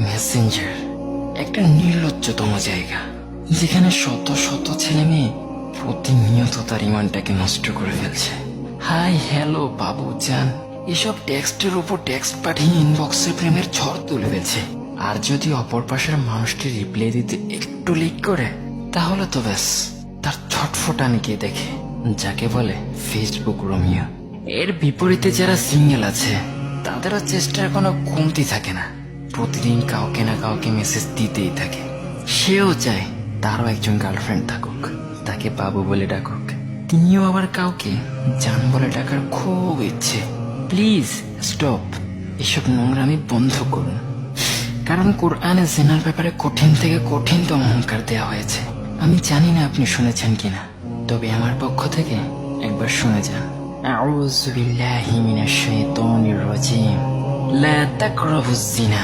Messenger একটা নির্লজ্জতম জায়গা, যেখানে শত শত ছেলে মেয়ে প্রতিনিয়ত তার ইমানটাকে নষ্ট করে ফেলছে। হাই হ্যালো বাবু জান, এসব টেক্সটের উপর টেক্সট পাঠিয়ে ইনবক্সে প্রেমের ঝড় তুলে ফেলছে। আর যদি অপর পাশের মানুষটি রিপ্লাই দিতে একটু লেট করে, তাহলে তো ব্যাস তার ছটফটানিকে দেখে, যাকে বলে ফেসবুক রোমিও। এর বিপরীতে যারা সিঙ্গেল আছে, তাদেরও চেষ্টার কোনো কমতি থাকে না। প্রতিদিন কাউকে না কাউকে মেসেজ দিতেই থাকে। সেও চায় তারও একজন গার্লফ্রেন্ড থাকুক, তাকে বাবু বলে ডাকুক। তিনিও আবার কাউকে জান বলে ডাকার খুব ইচ্ছে। প্লিজ স্টপ, এসব নোংরামি বন্ধ করুন। কারণ কোরআনে জেনার ব্যাপারে কঠিন থেকে কঠিনতম হুঙ্কার দেওয়া হয়েছে। আমি জানি না আপনি শুনেছেন কিনা, তবে আমার পক্ষ থেকে একবার শুনে যান। আউযু বিল্লাহি মিনাশ শাইতানির রাজিম। লা তাকরাবুজ জিনা